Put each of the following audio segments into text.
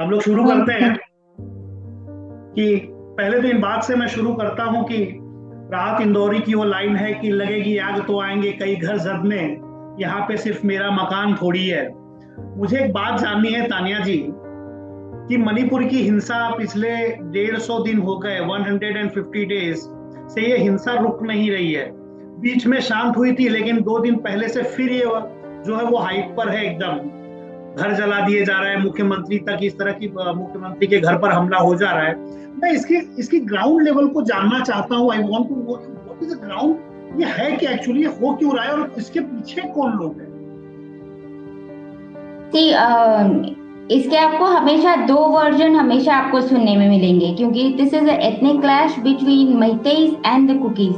हम लोग शुरू करते हैं कि पहले तो इन बात से मैं शुरू करता हूं कि राहत इंदौरी की वो लाइन है कि लगेगी आग तो आएंगे कई घर जरने, यहाँ पे सिर्फ मेरा मकान थोड़ी है। मुझे एक बात जाननी है तानिया जी कि मणिपुर की हिंसा पिछले 150 दिन हो गए, 150 डेज से ये हिंसा रुक नहीं रही है। बीच में शांत हुई थी लेकिन 2 दिन पहले से फिर ये जो है वो हाइट पर है एकदम। घर जला दिए जा रहा है, मुख्यमंत्री तक इस तरह की मुख्यमंत्री के घर पर हमला हो जा रहा है। मैं इसकी इसकी ग्राउंड लेवल को जानना चाहता हूँ। I want to know what is the ground, ये है कि एक्चुअली हो क्यों रहा है और इसके पीछे कौन लोग हैं। इसके आपको हमेशा दो वर्जन हमेशा आपको सुनने में मिलेंगे, क्योंकि this is ethnic clash between Meiteis and the Kukis.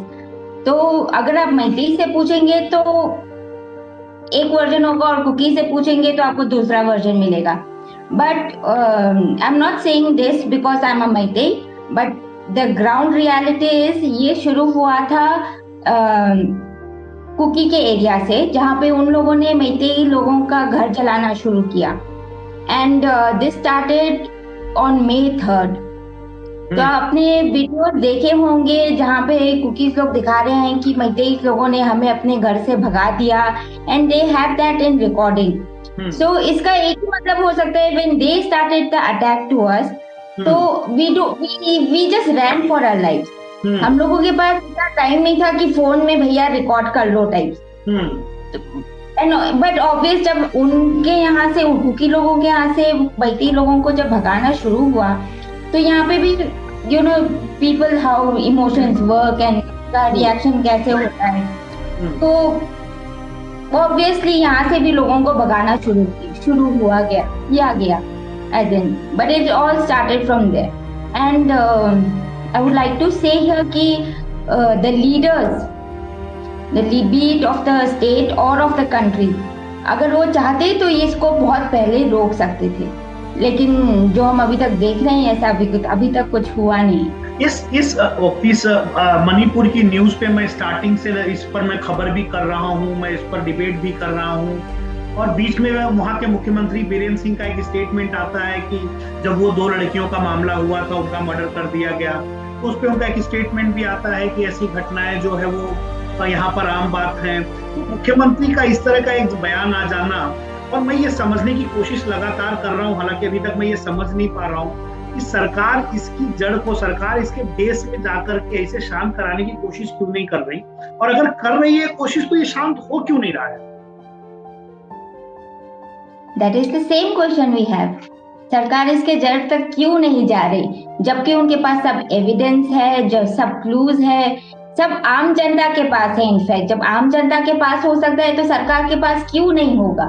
तो अगर आप मैतेई से पूछेंगे तो एक वर्जन होगा और कुकी से पूछेंगे तो आपको दूसरा वर्जन मिलेगा। But I am not saying this because I am a Meitei, but the ground reality is ये शुरू हुआ था कुकी के एरिया से, जहाँ पे उन लोगों ने मैतेई लोगों का घर जलाना शुरू किया। And this started on May 3rd। तो आपने वीडियो देखे होंगे जहाँ पे कुकीज लोग दिखा रहे हैं कि मैतेई लोगों ने हमें अपने घर से भगा दिया, and they have that in recording. So इसका एक ही मतलब हो सकता है, when they started the attack to us, तो we just ran for our lives. हम लोगों के पास इतना टाइम नहीं था कि फोन में भैया रिकॉर्ड कर लो टाइप्स। बट ऑब्वियस जब उनके यहाँ से, कुकी लोगों के यहाँ से मैतेई लोगों को जब भगाना शुरू हुआ, तो यहाँ पे भी you know people how emotions work and का रिएक्शन कैसे होता है। तो ऑब्वियसली यहाँ से भी लोगों को भगाना शुरू किया गया as in, but it all started from there. And I would like to say here कि the leaders, the beat of the state और ऑफ द कंट्री, अगर वो चाहते तो इसको बहुत पहले रोक सकते थे, लेकिन जो हम अभी तक देख रहे हैं ऐसा अभी तक कुछ हुआ नहीं। इस मणिपुर की न्यूज पे मैं स्टार्टिंग से इस पर मैं खबर भी कर रहा हूँ, मैं इस पर डिबेट भी कर रहा हूँ, और बीच में वहाँ के मुख्यमंत्री बीरेन सिंह का एक स्टेटमेंट आता है कि जब वो 2 लड़कियों का मामला हुआ था, उनका मर्डर कर दिया गया, तो उस पर उनका एक स्टेटमेंट भी आता है कि ऐसी घटनाएं जो है वो यहाँ पर आम बात है। तो मुख्यमंत्री का इस तरह का एक बयान आ जाना, और मैं ये समझने की कोशिश लगातार कर रहा हूँ, हालांकि अभी तक मैं ये समझ नहीं पा रहा हूँ कि सरकार इसकी जड़ को, सरकार इसके बेस में जाकर के इसे शांत कराने की कोशिश क्यों नहीं कर रही, और अगर कर रही है कोशिश तो ये शांत हो क्यों नहीं रहा है। That is the same question we have. सरकार इसके जड़ तक क्यों नहीं जा रही, जबकि उनके पास सब एविडेंस है, जो सब क्लूज है, सब आम जनता के पास है। इनफैक्ट जब आम जनता के पास हो सकता है तो सरकार के पास क्यों नहीं होगा।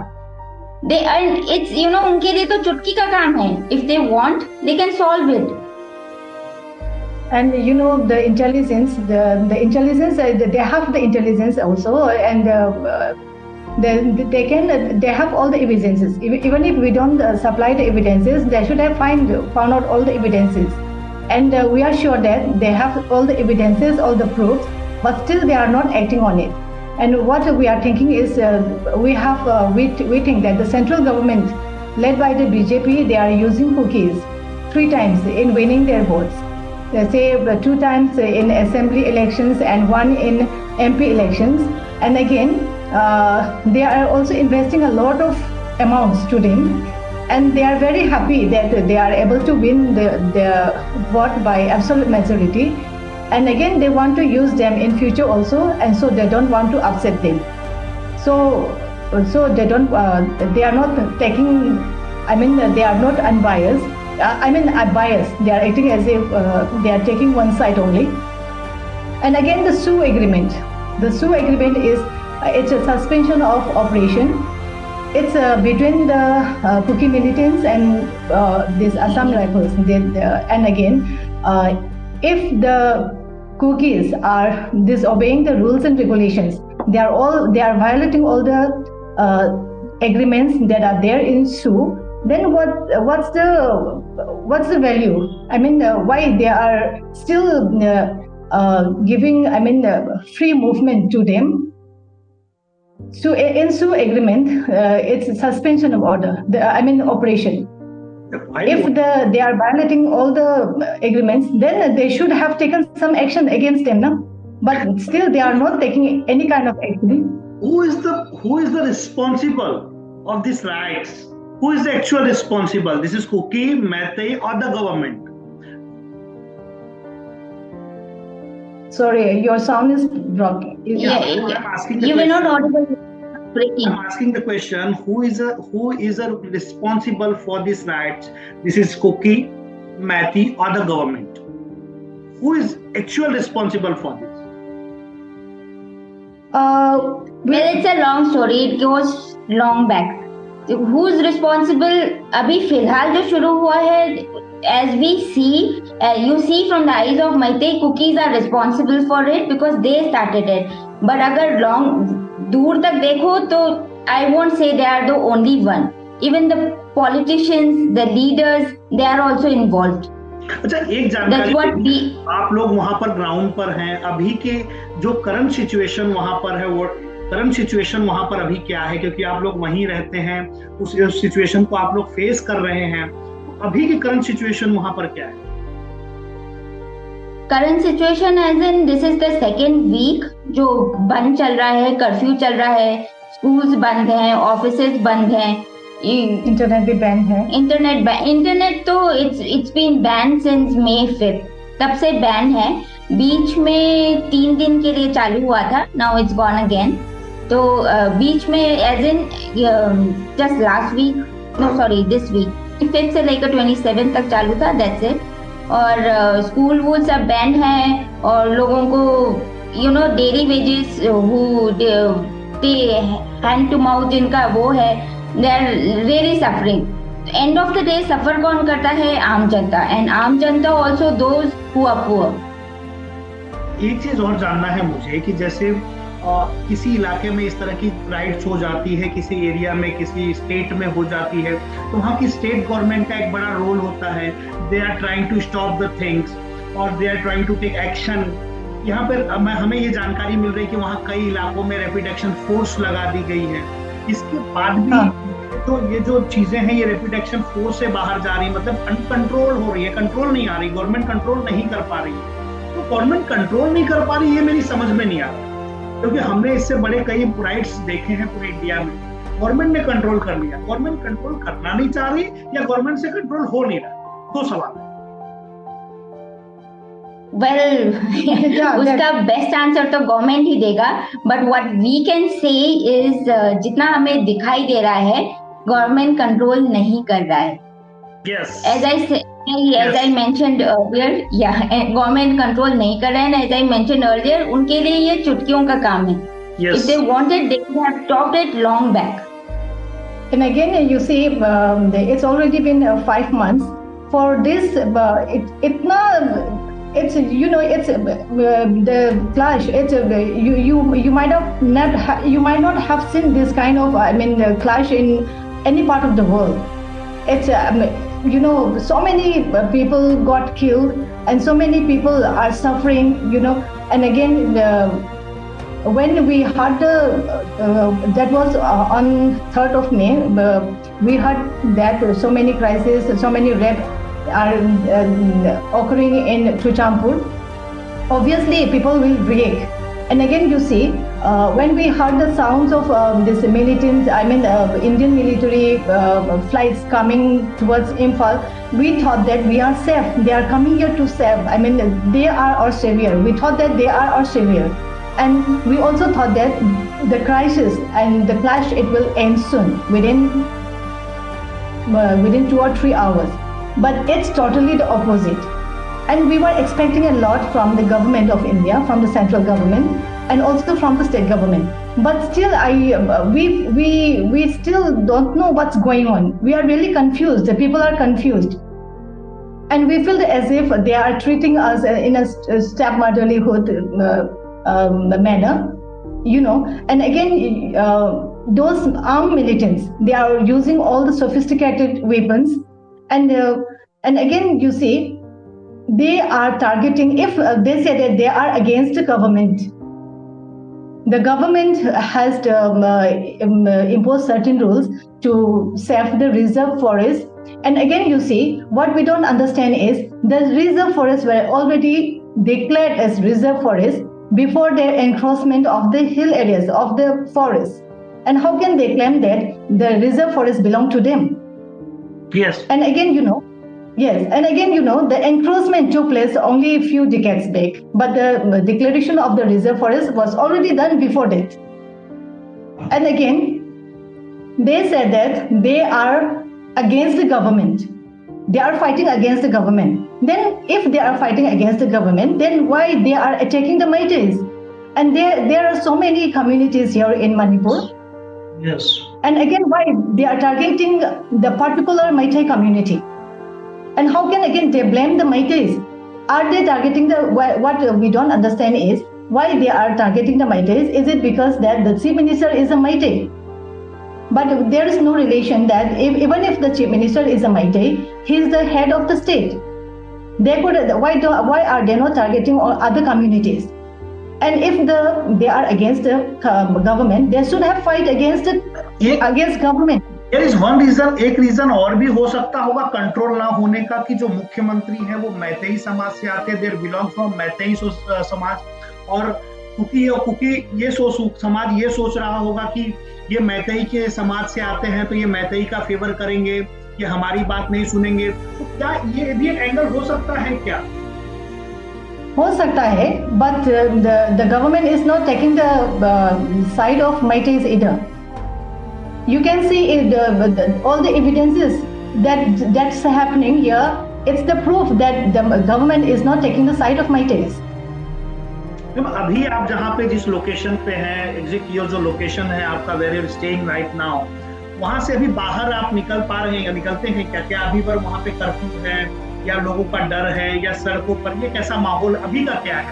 It's उनके लिए तो चुटकी का काम है। If they want, they can solve it. And the intelligence, the intelligence, they have the intelligence also, and they have all the evidences. Even if we don't supply the evidences, they should have found out all the evidences. And we are sure that they have all the evidences, all the proofs, but still they are not acting on it. And what we are thinking is, we think that the central government, led by the BJP, they are using cookies 3 times in winning their votes. They say 2 times in assembly elections and 1 in MP elections. And again, they are also investing a lot of amounts to them, and they are very happy that they are able to win the vote by absolute majority. And again, they want to use them in future also, and so they don't want to upset them. So they don't. They are not taking. I mean, they are not unbiased. Biased. They are acting as if they are taking one side only. And again, the Sioux agreement. The Sioux agreement is it's a suspension of operation. It's between the Kuki militants and these Assam rifles. And again, if the Kukis are disobeying the rules and regulations, they are violating all the agreements that are there in Sioux. Then what's the value? I mean, why they are still giving free movement to them? So in Sioux agreement, it's a suspension of order. Operation. If they are violating all the agreements, then they should have taken some action against them, no? But still, they are not taking any kind of action. Who is the responsible of these riots? Who is the actual responsible? This is Kuki, Meitei, or the government? Sorry, your sound is broken. I'm asking the You were not question. audible. Breaking. I'm asking the question: Who is responsible for these riots? This is Kuki, Meitei, or the government? Who is actual responsible for this? Well, it's a long story. It goes long back. Who's responsible? अभी फिलहाल जो शुरू हुआ है, as we see, you see from the eyes of Meitei, Kukis are responsible for it because they started it. But अगर दूर तक देखो तो I won't say they are the only one. Even the politicians, the leaders, they are also involved. अच्छा, एक जानकारी, आप लोग वहां पर ग्राउंड पर हैं, अभी के जो करंट सिचुएशन वहां पर है, वो करंट सिचुएशन वहां पर अभी क्या है? क्योंकि आप लोग वहीं रहते हैं, उस सिचुएशन को आप लोग फेस कर रहे हैं, अभी की करंट सिचुएशन वहां पर क्या है? Current situation as in this is the second week जो बंद चल रहा है, कर्फ्यू चल रहा है, स्कूल्स बंद हैं, ऑफिसेज बंद हैं, इंटरनेट भी बैन है। इंटरनेट तो it's been ban since May 5th, तब से बैन है। बीच में 3 दिन के लिए चालू हुआ था, नाउ इट्स गॉन अगेन। तो बीच में as in just last week, no sorry this week 5th से लेकर 27 तक चालू था, दैट्स इट। और स्कूल वूल सब बैन है, और लोगों को you know daily wages hand to mouth जिनका वो है, they are really suffering. End of the day सफर कौन करता है? आम जनता, and आम जनता also those who are poor. एक चीज और जानना है मुझे कि जैसे किसी इलाके में इस तरह की राइट्स हो जाती है, किसी एरिया में, किसी स्टेट में हो जाती है, तो वहाँ की स्टेट गवर्नमेंट का एक बड़ा रोल होता है। They are trying to stop the things और they are trying to take action. यहाँ पर हमें ये जानकारी मिल रही है कि वहाँ कई इलाकों में रैपिड एक्शन फोर्स लगा दी गई है। इसके बाद भी तो ये जो चीजें हैं, ये रैपिड एक्शन फोर्स से बाहर जा रही है, मतलब अनकंट्रोल हो रही है, कंट्रोल नहीं आ रही, गवर्नमेंट कंट्रोल नहीं कर पा रही है। तो गवर्नमेंट कंट्रोल नहीं कर पा रही, ये मेरी समझ में नहीं आ रहा, क्योंकि हमने इससे बड़े कई राइट्स देखे हैं पूरे इंडिया में। गवर्नमेंट ने कंट्रोल कर लिया, गवर्नमेंट कंट्रोल करना नहीं चाह रही या गवर्नमेंट से कंट्रोल हो नहीं रहा? 2 सवाल है। उसका बेस्ट आंसर तो गवर्नमेंट ही देगा, but what we can say is जितना हमें दिखाई दे रहा है, गवर्नमेंट कंट्रोल नहीं कर रहा है। As I mentioned earlier, government control नहीं कर रहा है, as I mentioned earlier, उनके लिए ये चुटकियों का काम है। If they wanted, they would have stopped it long back. And again, you see, it's already been 5 months for this. It's the clash. You might not have seen this kind of clash in any part of the world. It's so many people got killed and so many people are suffering. And again, when we heard that was on 3rd of May, we heard that so many crises, so many rape are occurring in Chuchampur. Obviously, people will react. And again, you see, when we heard the sounds of this militants, Indian military flights coming towards Imphal, we thought that we are safe. They are coming here to save. They are our savior. We thought that they are our savior. And we also thought that the crisis and the clash, it will end soon, within 2 or 3 hours. But it's totally the opposite. And we were expecting a lot from the government of India, from the central government, and also from the state government. But still, we still don't know what's going on. We are really confused. The people are confused. And we feel as if they are treating us in a stepmotherlyhood manner, And again, those armed militants, they are using all the sophisticated weapons. And again, you see, they are targeting, if they say that they are against the government, the government has imposed certain rules to save the reserve forest And again, you see, what we don't understand is the reserve forests were already declared as reserve forests before their encroachment of the hill areas of the forest. And how can they claim that the reserve forests belong to them? Yes. And again, the encroachment took place only a few decades back, but the declaration of the reserve forest was already done before that. And again, they said that they are against the government. They are fighting against the government. Then if they are fighting against the government, then why they are attacking the Meiteis? And there are so many communities here in Manipur. Yes. And again, why they are targeting the particular Meitei community? And how can again they blame the Meiteis? Are they targeting what we don't understand is why they are targeting the Meiteis? Is it because that the chief minister is a Meitei? But there is no relation that even if the chief minister is a Meitei, he is the head of the state. They could why are they not targeting all other communities? And if they are against the government, they should have fight against government. There is one reason, एक reason और भी हो सकता होगा control ना होने का कि जो मुख्यमंत्री है वो मैतेई समाज से आते हैं, देयर बिलोंग फ्रॉम मैतेई समाज, और कुकी ये समाज ये सोच रहा होगा कि ये मैतेई के समाज से आते हैं तो ये मैतेई का फेवर करेंगे, ये हमारी बात नहीं सुनेंगे, तो क्या ये भी एक एंगल हो सकता है? क्या हो सकता है, but the government is not taking the side of Meiteis either. You can see all the evidences that's happening here. It's the proof that the government is not taking the side of Meiteis. अभी आप जहाँ पे जिस location पे हैं, exact your जो location है आपका, where you staying right now, वहाँ से अभी बाहर आप निकल पा रहे हैं या निकलते हैं क्या? क्या अभी पर वहाँ पे कर्फ्यू है या लोगों का डर है या सड़कों पर ये कैसा माहौल अभी का क्या है?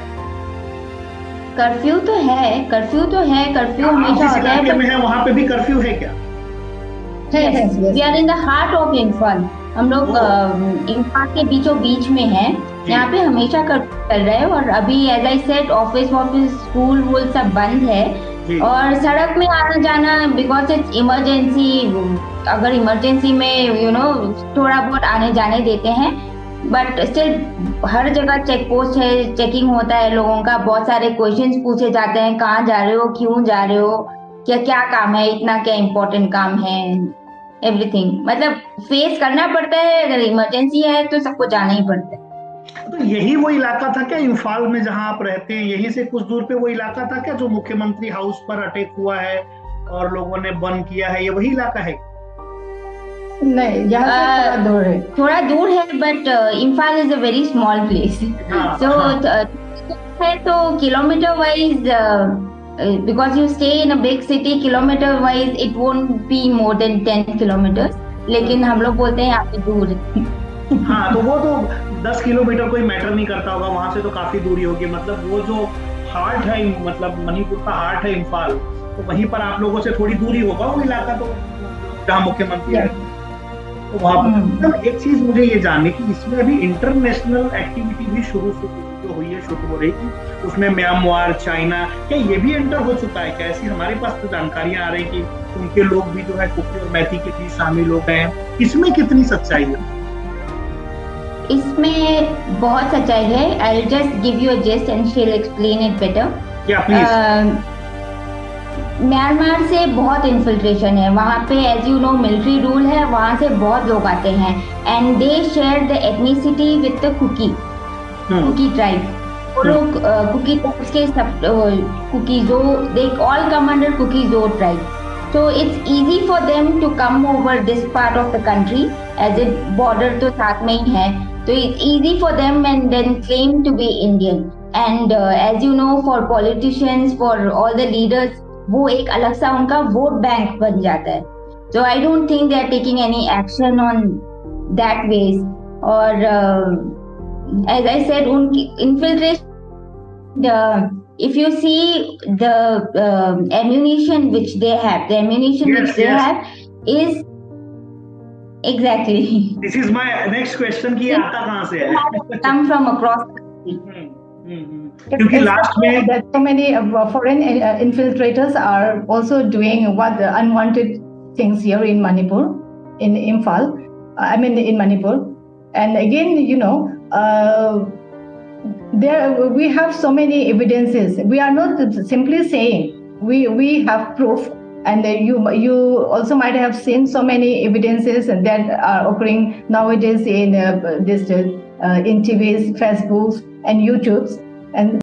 कर्फ्यू तो है, कर्फ्यू हमेशा होता है। में है वहाँ पे भी कर्फ्यू है क्या? We are in the heart of Imphal, हम लोग इम्फाल के बीचों बीच में हैं। यहाँ पे हमेशा कर्फ्यू चल रहा है और अभी as I said office school वूल सब बंद है और सड़क में आना जाना बिकॉज इट्स इमरजेंसी। अगर इमरजेंसी में थोड़ा बहुत आने जाने देते हैं, बट स्टिल हर जगह चेक पोस्ट है, चेकिंग होता है लोगों का, बहुत सारे क्वेश्चंस पूछे जाते हैं, कहाँ जा रहे हो, क्यों जा रहे हो, क्या काम है, इतना क्या इम्पोर्टेंट काम है, एवरीथिंग। मतलब फेस करना पड़ता है, अगर इमरजेंसी है तो सबको जाना ही पड़ता है। तो यही वो इलाका था क्या इम्फाल में जहां आप रहते हैं, यहीं से कुछ दूर पे वो इलाका था क्या जो मुख्यमंत्री हाउस पर अटैक हुआ है और लोगों ने बंद किया है, ये वही इलाका है? नहीं, यहाँ से थोड़ा दूर है, but Imphal is a very small place. So है तो kilometre wise, because you stay in a big city, kilometre wise it won't be more than 10 kilometres, लेकिन हम लोग बोलते हैं यहाँ पे दूर। हाँ, तो वो तो 10 किलोमीटर कोई मैटर नहीं करता होगा, वहां से तो काफी दूरी होगी। मतलब वो जो हार्ट है, मतलब मणिपुर का हार्ट है इम्फाल, तो वहीं पर आप लोगों से थोड़ी दूरी होगा वो इलाका, तो जहाँ मुख्यमंत्री है तो वहाँ पर। एक चीज मुझे ये जानने की, इसमें अभी इंटरनेशनल एक्टिविटी भी शुरू जो हुई है, शुरू हो रही थी, उसमें म्यांमार, चाइना, क्या ये भी एंटर हो चुका है क्या? ऐसी हमारे पास तो जानकारियां आ रही कि उनके लोग भी जो है कुकी और मैती के बीच शामिल हो गए हैं, इसमें कितनी सच्चाई है? इसमें बहुत सच्चाई है। I will just give you a gist and she will explain it better. Myanmar से बहुत इन्फिल्ट्रेशन है वहाँ पे, as you know military rule है, वहाँ से बहुत लोग आते हैं and they share the ethnicity with the Kuki tribe. वो लोग कुकी ट्राइब्स के सब Kukizo, they all come under Kukizo tribe. So it's easy for them to come over this part of the country, as it border तो साथ में ही है, तो it's easy for them and then claim to be Indian. And as you know, for politicians, for all the leaders, वो एक अलग सा उनका वोट बैंक बन जाता है। So I don't think they are taking any action on that ways. और as I said, उनकी infiltration, if you see the ammunition which they have, have is exactly. This is my next question कि आता कहाँ से है? Come from across. क्योंकि last में that so many foreign infiltrators are also doing what the unwanted things here in Manipur, in Imphal. I mean, in Manipur. And again, there we have so many evidences. We are not simply saying, we have proof. And you also might have seen so many evidences that are occurring nowadays in in TVs, Facebooks, and YouTubes. And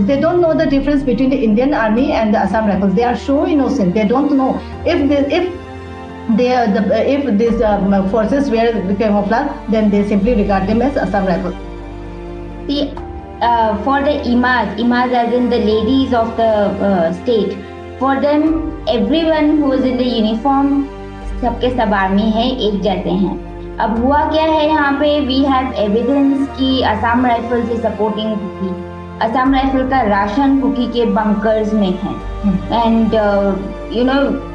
They don't know the difference between the Indian Army and the Assam Rifles. They are so innocent. They don't know if these forces wear the camouflage, then they simply regard them as Assam Rifles. See, for the imas as in the ladies of the state, for them everyone who is in the uniform, सबके सब army है, एक जैसे हैं. अब हुआ क्या है यहाँ पे, वी हैव एविडेंस कि असम राइफल से सपोर्टिंग कुकी, असम राइफल का राशन कुकी के बंकर्स में है. एंड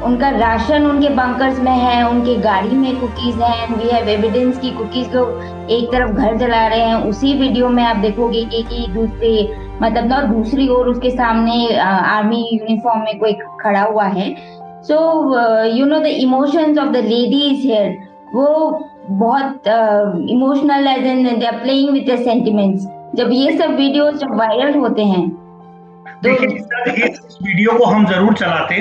उनका राशन उनके बंकर्स में है, उनके गाड़ी में कुकीज हैं. वी हैव एविडेंस कि कुकीज लोग एक तरफ घर जला रहे हैं. उसी वीडियो में आप देखोगे कि दूसरे मतलब ना दूसरी ओर उसके सामने आर्मी यूनिफॉर्म में कोई खड़ा हुआ है. So the emotions of the ladies here, वो बहुत emotional as in they are playing with the sentiments. जब ये सब वीडियोस जब वायरल होते हैं तो देखिए, इस वीडियो को हम जरूर चलाते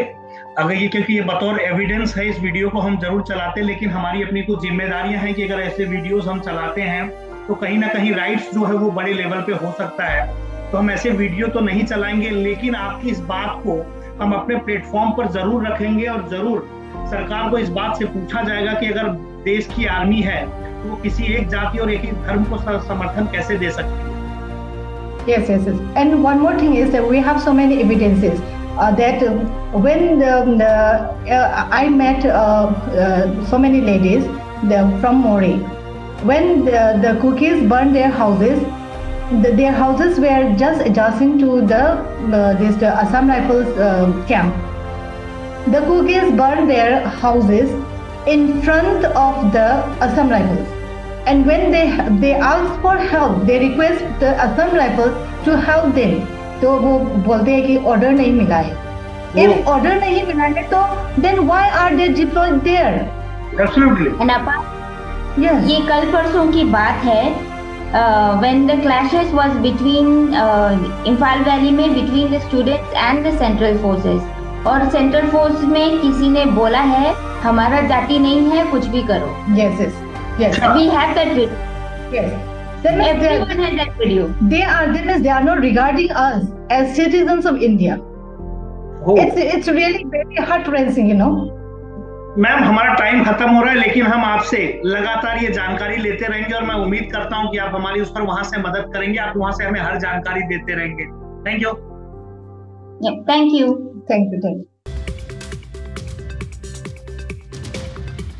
अगर ये, क्योंकि ये बतौर एविडेंस है, इस वीडियो को हम जरूर चलाते, लेकिन हमारी अपनी कुछ जिम्मेदारियां हैं कि अगर ऐसे वीडियोस हम चलाते हैं तो कहीं ना कहीं राइट्स जो है वो बड़े लेवल पे हो सकता है. तो हम ऐसे वीडियो तो नहीं चलाएंगे, लेकिन आपकी इस बात को हम अपने प्लेटफॉर्म पर जरूर रखेंगे और जरूर सरकार को इस बात से पूछा जाएगा कि अगर देश की आर्मी है तो वो किसी एक जाति और एक ही धर्म को समर्थन कैसे दे सकती है. Yes. And one more thing is that we have so many evidences that when I met so many ladies from Mori, when the cookies burned their houses, their houses were just adjacent to the Assam Rifles camp. The cookies burned their houses in front of the Assam Rifles. And when they ask for help, they request the Assam Rifles to help them. तो वो बोलते हैं कि order नहीं मिला है. If order नहीं मिला है तो then why are they deployed there? Absolutely. Yes. ये कल परसों की बात है. When the clashes was between Imphal Valley में between the students and the central forces, और सेंट्रल फोर्स में किसी ने बोला है हमारा जाति नहीं है, कुछ भी करो. Yes. We have that video. Yes. Everyone has that video. They are not regarding us as citizens of India. It's really very heart-wrenching, ma'am, हमारा टाइम खत्म हो रहा है, लेकिन हम आपसे लगातार ये जानकारी लेते रहेंगे और मैं उम्मीद करता हूँ कि आप हमारी उस पर वहां से मदद करेंगे. आप वहां से हमें हर जानकारी देते रहेंगे. Thank you. Thank you. Thank you.